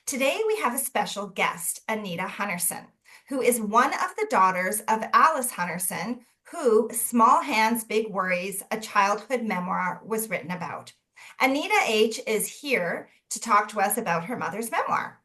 Today we have a special guest, Anita Hunnersen, who is one of the daughters of Alice Hunnersen, who Small Hands, Big Worries, a childhood memoir was written about. Anita H. is here to talk to us about her mother's memoir.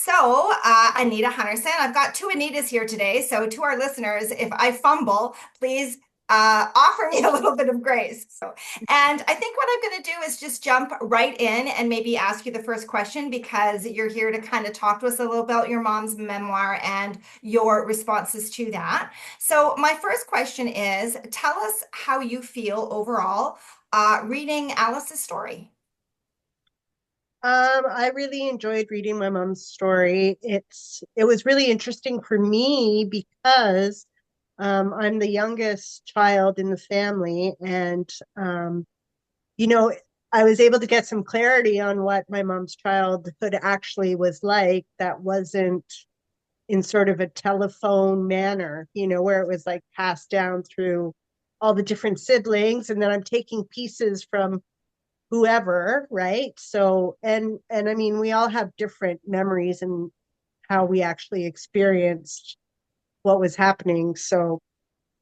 Anita Hunnersen, I've got two Anitas here today. So, to our listeners, if I fumble, please offer me a little bit of grace. And I think what I'm going to do is just jump right in and maybe ask you the first question because you're here to kind of talk to us a little about your mom's memoir and your responses to that. So, my first question is tell us how you feel overall reading Alice's story. I really enjoyed reading my mom's story. It was really interesting for me because I'm the youngest child in the family, and you know, I was able to get some clarity on what my mom's childhood actually was like. That wasn't in sort of a telephone manner, where it was like passed down through all the different siblings, and then I'm taking pieces from whoever, right? So, and I mean, we all have different memories and how we actually experienced what was happening. So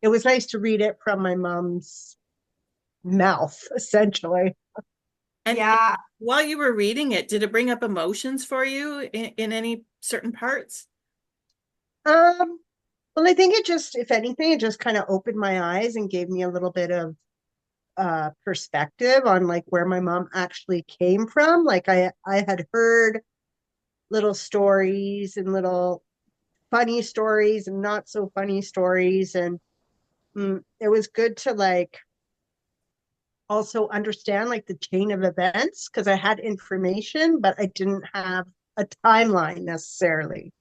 it was nice to read it from my mom's mouth, essentially. And Yeah. while you were reading it, did it bring up emotions for you in any certain parts? um well, I think it just, if anything, it just kind of opened my eyes and gave me a little bit of perspective on like where my mom actually came from. Like I had heard little stories and little funny stories and not so funny stories, and it was good to like also understand like the chain of events because I had information but I didn't have a timeline necessarily.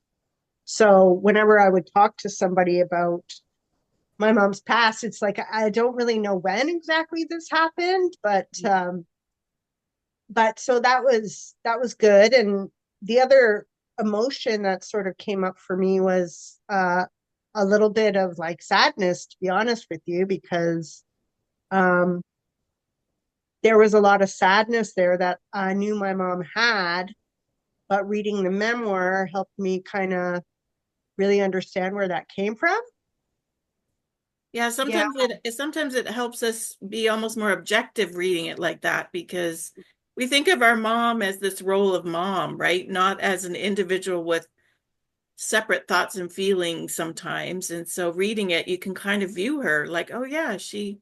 So whenever I would talk to somebody about my mom's past, it's like I don't really know when exactly this happened, but so that was good. And the other emotion that sort of came up for me was a little bit of like sadness, to be honest with you, because um there was a lot of sadness there that I knew my mom had, but reading the memoir helped me kind of really understand where that came from. Yeah, Yeah. sometimes it helps us be almost more objective reading it like that because we think of our mom as this role of mom, right? Not as an individual with separate thoughts and feelings sometimes. And so reading it, you can kind of view her like, oh yeah, she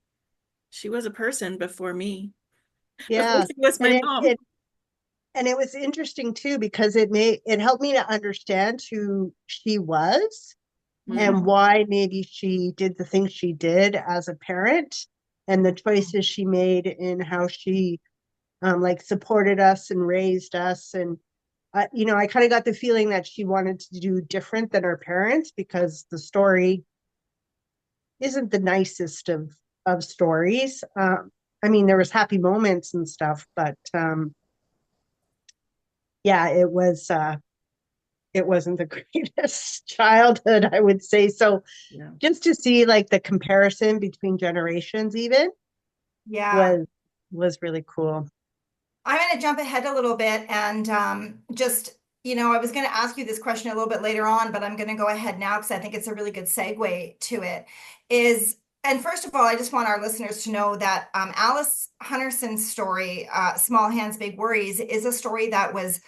was a person before me, before Yeah. she was And my it, mom. it and it was interesting too because it helped me to understand who she was and Mhm. why maybe she did the things she did as a parent and the choices she made in how she like supported us and raised us. And I kind of got the feeling that she wanted to do different than her parents because the story isn't the nicest of stories. I mean, there was happy moments and stuff, but yeah, it wasn't the greatest childhood, I would say. So Yeah. just to see like the comparison between generations even Yeah. was was really cool. I'm going to jump ahead a little bit and I was going to ask you this question a little bit later on, but I'm going to go ahead now because I think it's a really good segue to it. And first of all, I just want our listeners to know that Alice Hunnersen's story, Small Hands, Big Worries, is a story that was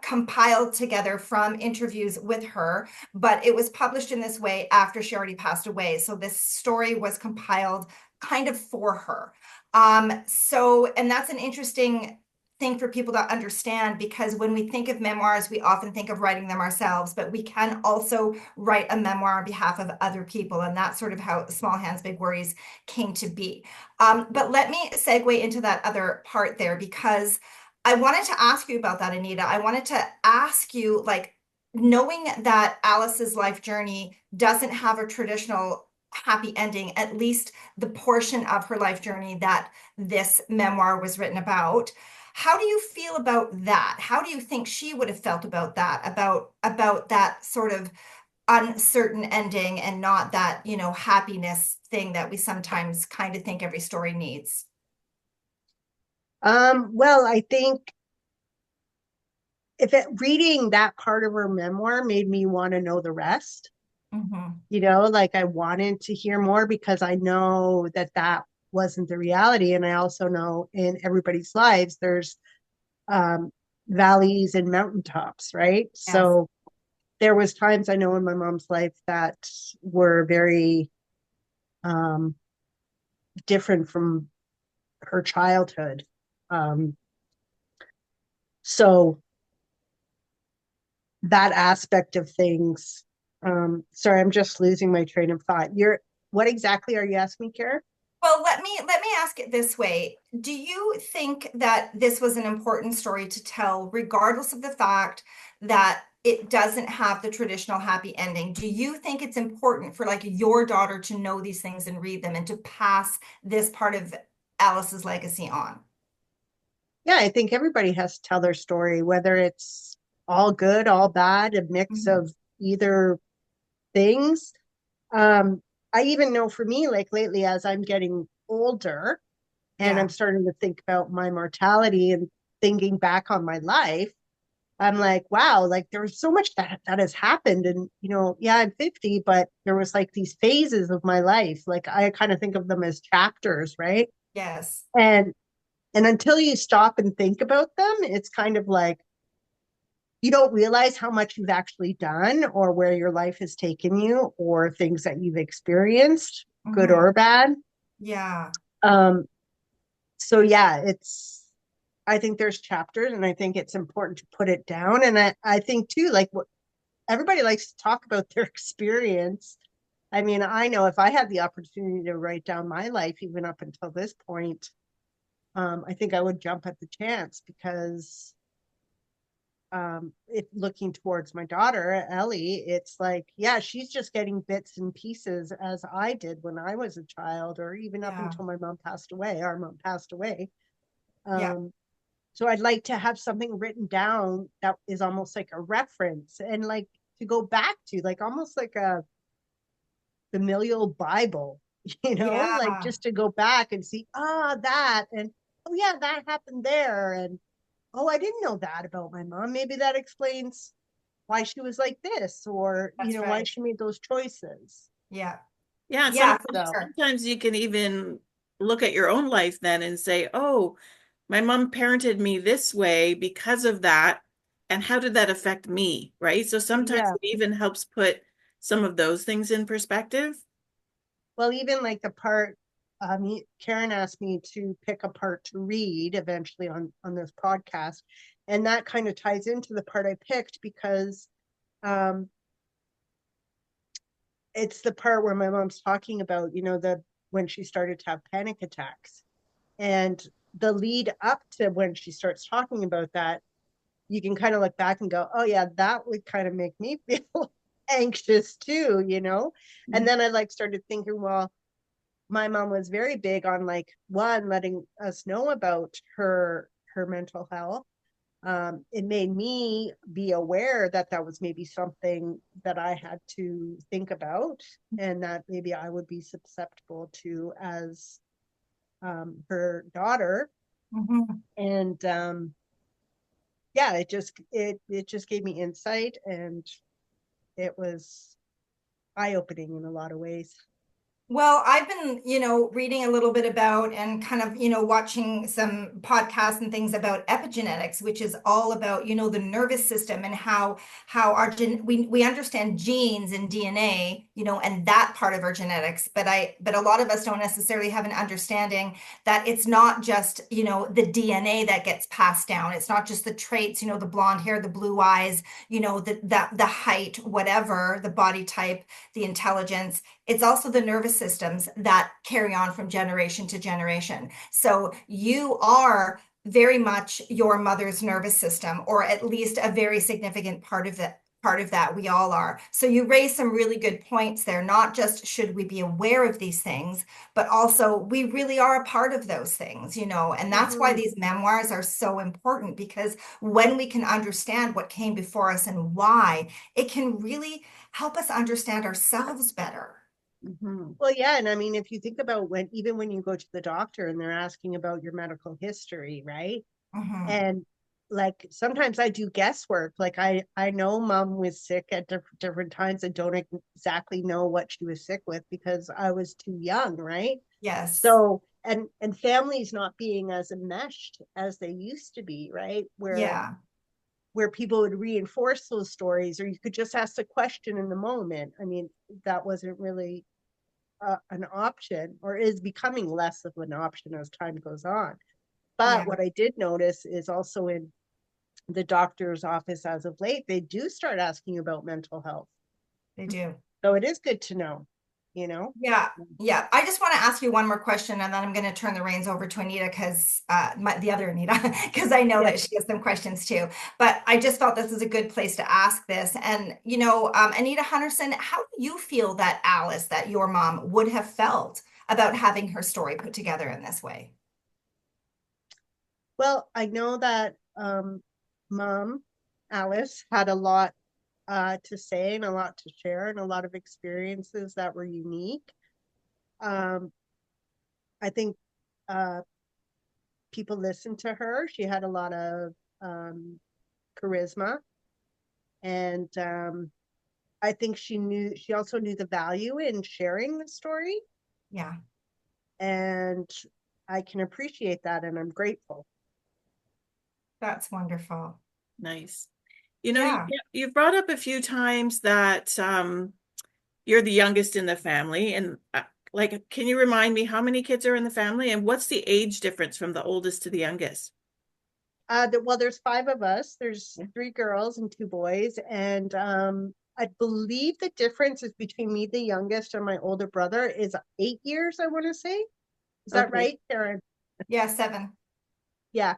compiled together from interviews with her, but it was published in this way after she already passed away. So this story was compiled kind of for her. And that's an interesting thing for people to understand because when we think of memoirs, we often think of writing them ourselves, but we can also write a memoir on behalf of other people. And that's sort of how Small Hands, Big Worries came to be. But let me segue into that other part there because I wanted to ask you about that, Anita. I wanted to ask you, like, knowing that Alice's life journey doesn't have a traditional happy ending, at least the portion of her life journey that this memoir was written about. How do you feel about that? How do you think she would have felt about that, about that sort of uncertain ending and not that, happiness thing that we sometimes kind of think every story needs? Well, I think reading that part of her memoir made me want to know the rest, Mm-hmm. like I wanted to hear more because I know that that wasn't the reality. And I also know in everybody's lives, there's um, valleys and mountaintops, right? Yes. So there was times I know in my mom's life that were very um, different from her childhood. Um, so that aspect of things. Sorry, I'm just losing my train of thought. What exactly are you asking me, Kara? Well, let me ask it this way. Do you think that this was an important story to tell, regardless of the fact that it doesn't have the traditional happy ending? Do you think it's important for like your daughter to know these things and read them and to pass this part of Alice's legacy on? Yeah, I think everybody has to tell their story, whether it's all good, all bad, a mix Mhm. of either things. Um, I even know for me, like lately, as I'm getting older and I'm Yeah. starting to think about my mortality and thinking back on my life, I'm like, wow, like there was so much that has happened. And, yeah, I'm 50, but there was like these phases of my life. Like I kind of think of them as chapters, right? Yes. And until you stop and think about them, it's kind of like you don't realize how much you've actually done or where your life has taken you or things that you've experienced, good Hmm. or bad. Yeah. Um, so yeah, I think there's chapters and I think it's important to put it down. And I think too, like what everybody likes to talk about their experience. I mean, I know if I had the opportunity to write down my life, even up until this point, I think I would jump at the chance because if looking towards my daughter Ellie, it's like, yeah, she's just getting bits and pieces as I did when I was a child, or even up Yeah. until my mom passed away. Our mom passed away. Yeah. um so I'd like to have something written down that is almost like a reference and like to go back to, like almost like a familial Bible, like Yeah. just to go back and see, that, and oh yeah, that happened there, and oh, I didn't know that about my mom. Maybe that explains why she was like this, or That's why right. she made those choices. Yeah. Yeah, Yeah, for So sure. sometimes you can even look at your own life then and say, oh, my mom parented me this way because of that. And how did that affect me? Right. So sometimes yeah, it even helps put some of those things in perspective. well, even like the part, Karen asked me to pick a part to read eventually on this podcast, and that kind of ties into the part I picked because um it's the part where my mom's talking about, the when she started to have panic attacks. And the lead up to when she starts talking about that, you can kind of look back and go, oh yeah, that would kind of make me feel anxious too. And then I like started thinking, well, my mom was very big on like one letting us know about her mental health. It made me be aware that that was maybe something that I had to think about and that maybe I would be susceptible to as her daughter. Mhm. And yeah, it just gave me insight, and it was eye-opening in a lot of ways. Well, I've been, reading a little bit about and kind of, watching some podcasts and things about epigenetics, which is all about, the nervous system and how our we understand genes and DNA, and that part of our genetics, but a lot of us don't necessarily have an understanding that it's not just, the DNA that gets passed down. It's not just the traits, the blonde hair, the blue eyes, the height, whatever, the body type, the intelligence. It's also the nervous systems that carry on from generation to generation. So you are very much your mother's nervous system, or at least a very significant part of that. We all are. So you raise some really good points there. Not just should we be aware of these things, but also we really are a part of those things, and that's why Mm-hmm. these memoirs are so important, because when we can understand what came before us and why, it can really help us understand ourselves better. Mm-hmm. Well, yeah, and I mean, if you think about when you go to the doctor and they're asking about your medical history, right? Hmm. And like sometimes I do guesswork. Like I know mom was sick at different times and don't exactly know what she was sick with because I was too young, right? Yes. So and families not being as enmeshed as they used to be, right? Yeah. Where people would reinforce those stories, or you could just ask a question in the moment. I mean, that wasn't really an option, or is becoming less of an option as time goes on. Yeah. But what I did notice is also in the doctor's office as of late, they do start asking about mental health. They do. So it is good to know, you know? Yeah, yeah. I just want to ask you one more question, and then I'm going to turn the reins over to Anita because the other Anita, because I know Yeah. that she has some questions too. But I just felt this is a good place to ask this. And Anita Hunnersen, how do you feel that Alice, that your mom, would have felt about having her story put together in this way? Well, I know that mom, Alice, had a lot to say and a lot to share and a lot of experiences that were unique. Um, I think uh, people listened to her. She had a lot of charisma, and I think she also knew the value in sharing the story, Yeah, and I can appreciate that, and I'm grateful. that's wonderful. Nice. Yeah. You've brought up a few times that you're the youngest in the family, and like, can you remind me how many kids are in the family, and what's the age difference from the oldest to the youngest? Well, there's five of us. There's three girls and two boys, and I believe the difference is between me, the youngest, and my older brother is 8 years. I want to say, is that Okay. right, Karen? Yeah, 7. Yeah.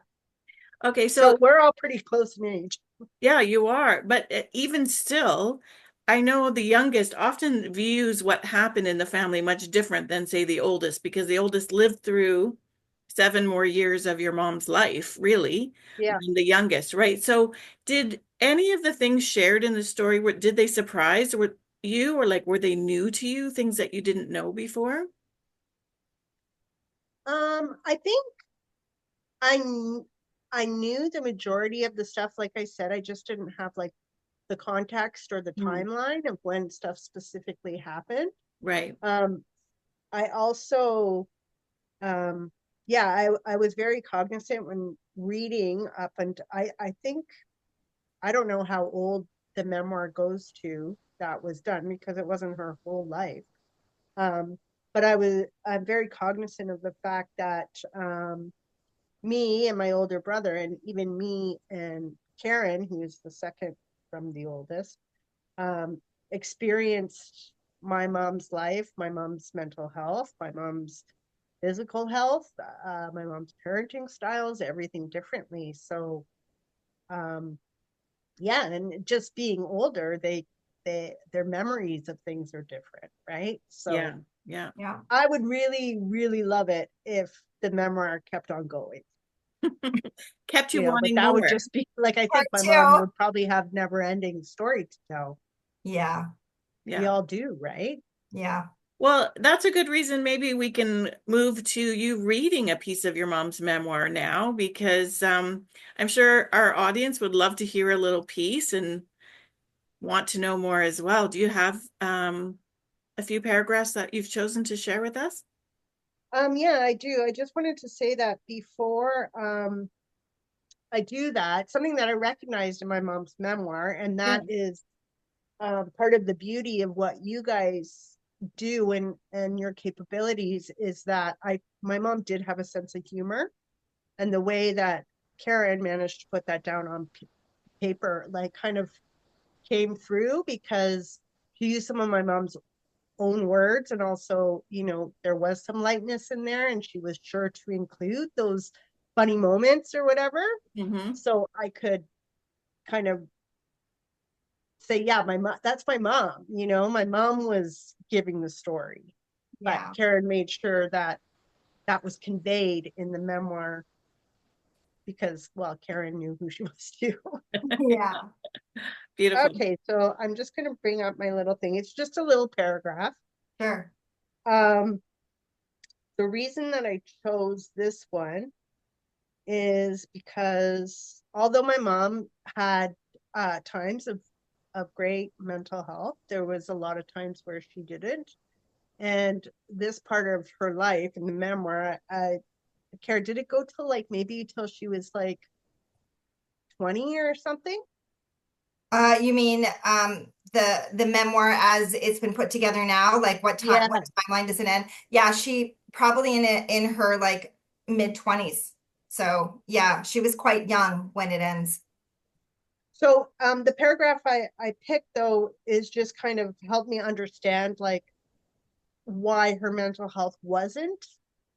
Okay, So so we're all pretty close in age. yeah, you are. But even still, I know the youngest often views what happened in the family much different than, say, the oldest, because the oldest lived through 7 more years of your mom's life, really, Yeah. than the youngest, right? So, did any of the things shared in the story, did they surprise you, or like were they new to you, things that you didn't know before? I think I I knew the majority of the stuff. Like I said, I just didn't have like the context or the Hmm. timeline of when stuff specifically happened. Right. Um, I also, um, yeah, I was very cognizant when reading up, and I think I don't know how old the memoir goes to that was done because it wasn't her whole life. Um, but I'm very cognizant of the fact that me and my older brother, and even me and Karen, who is the second from the oldest, um, experienced my mom's life, my mom's mental health, my mom's physical health, my mom's parenting styles, everything differently. So, um, yeah, and just being older, their memories of things are different, right? Yeah. So, Yeah. Yeah. I would really, really love it if the memoir kept on going. Kept you But wanting that would more. just be like, I Part think my mom 2. would probably have never ending story to tell. Yeah. We Yeah. all do, right? Yeah. Well, that's a good reason. Maybe we can move to you reading a piece of your mom's memoir now, because I'm sure our audience would love to hear a little piece and want to know more as well. Do you have a few paragraphs that you've chosen to share with us? Yeah, I do. I just wanted to say that before I do that, something that I recognized in my mom's memoir, and Yeah. that is part of the beauty of what you guys do and your capabilities is that my mom did have a sense of humor, and the way that Karen managed to put that down on paper, like kind of came through because she used some of my mom's own words, and also, there was some lightness in there, and she was sure to include those funny moments or whatever. Mm-hmm. So I could kind of say, yeah, my mom, that's my mom. My mom was giving the story, but Yeah. Karen made sure that that was conveyed in the memoir because, well, Karen knew who she was too. Yeah. Beautiful. Okay, so I'm just going to bring up my little thing. It's just a little paragraph. Sure. Um, the reason that I chose this one is because although my mom had times of great mental health, there was a lot of times where she didn't. And this part of her life in the memoir, Kara, did it go till like maybe till she was like 20 or something? You mean the memoir as it's been put together now? Like Yeah. what timeline does it end? Yeah, she probably in her like mid-20s. So yeah, she was quite young when it ends. So the paragraph I picked though is just kind of helped me understand like why her mental health wasn't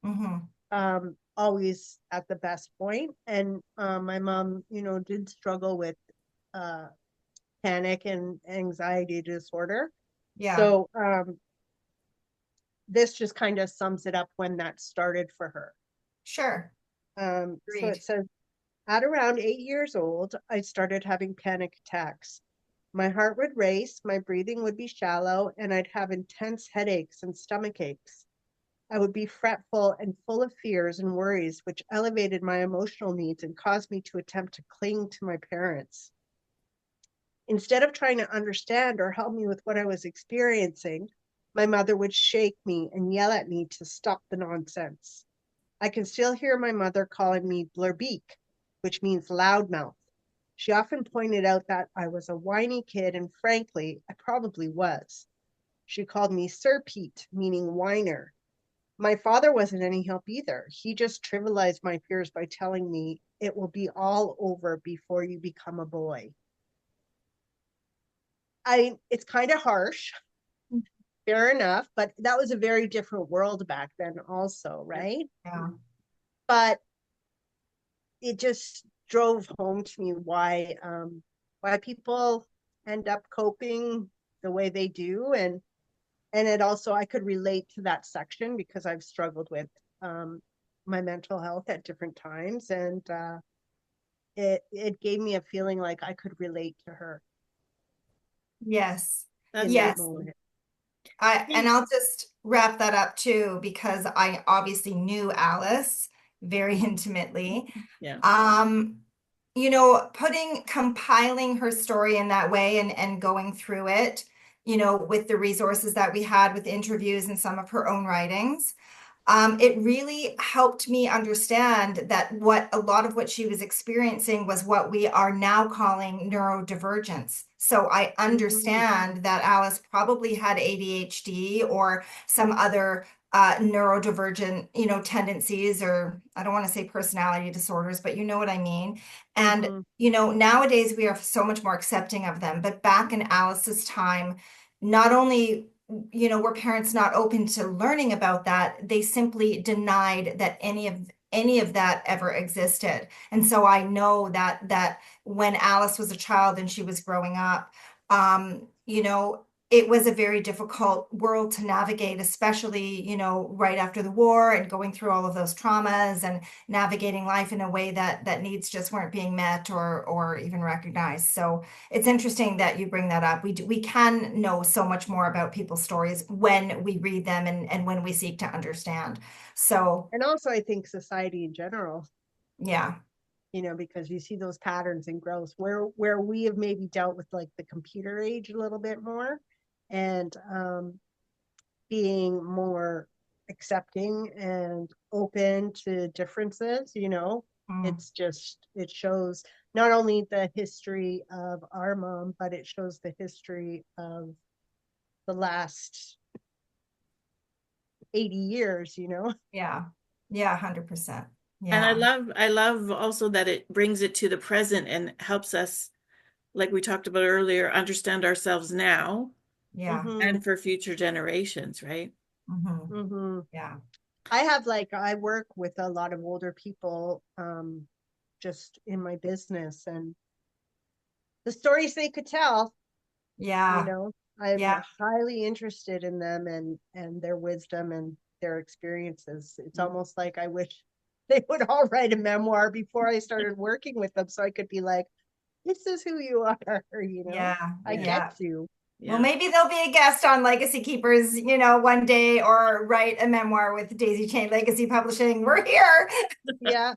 Hmm. always at the best point. And my mom, you know, did struggle with uh, panic and anxiety disorder. Yeah, So this just kind of sums it up when that started for her. sure. So Agreed. it says, at around 8 years old, I started having panic attacks. My heart would race, my breathing would be shallow, and I'd have intense headaches and stomach aches. I would be fretful and full of fears and worries, which elevated my emotional needs and caused me to attempt to cling to my parents. Instead of trying to understand or help me with what I was experiencing, my mother would shake me and yell at me to stop the nonsense. I can still hear my mother calling me blurbeak, which means loudmouth. She often pointed out that I was a whiny kid, and frankly, I probably was. She called me Sir Pete, meaning whiner. My father wasn't any help either. He just trivialized my fears by telling me it will be all over before you become a boy. It's kind of harsh, fair enough, but that was a very different world back then also, right? Yeah. But it just drove home to me why people end up coping the way they do, and it also I could relate to that section because I've struggled with um my mental health at different times, and it gave me a feeling like I could relate to her Yes. in That's that Yes. beautiful. moment. And I'll just wrap that up too, because I obviously knew Alice very intimately. Yeah. Um, compiling her story in that way and going through it, with the resources that we had with interviews and some of her own writings. It really helped me understand that what a lot of what she was experiencing was what we are now calling neurodivergence. So I Mm-hmm. understand that Alice probably had ADHD or some other neurodivergent, tendencies, or I don't want to say personality disorders, but you know what I mean. And, Mm-hmm. nowadays we are so much more accepting of them. But back in Alice's time, not only were parents not open to learning about that, they simply denied that any of that ever existed. And so I know that when Alice was a child and she was growing up, it was a very difficult world to navigate, especially, right after the war and going through all of those traumas and navigating life in a way that needs just weren't being met or even recognized. So it's interesting that you bring that up. We can know so much more about people's stories when we read them and when we seek to understand. So And also I think society in general, yeah, you know, because you see those patterns in growth where we have maybe dealt with like the computer age a little bit more, and being more accepting and open to differences, you know. mm, It's just it shows not only the history of our mom, but it shows the history of the last 80 years, you know. yeah, yeah, 100%. And Yeah, I love also that it brings it to the present and helps us, like we talked about earlier, understand ourselves now yeah, Mm-hmm. and for future generations, right? hmm, Mm-hmm. yeah, I work with a lot of older people just in my business, and the stories they could tell, you yeah, know, I'm yeah. highly interested in them and their wisdom and their experiences. It's almost like I wish they would all write a memoir before I started working with them so I could be like, this is who you are, you know. Yeah, I Yeah. get yeah. you. Well, Yeah. maybe there'll be a guest on Legacy Keepers, one day, or write a memoir with Daisy Chain Legacy Publishing. We're here. Yeah.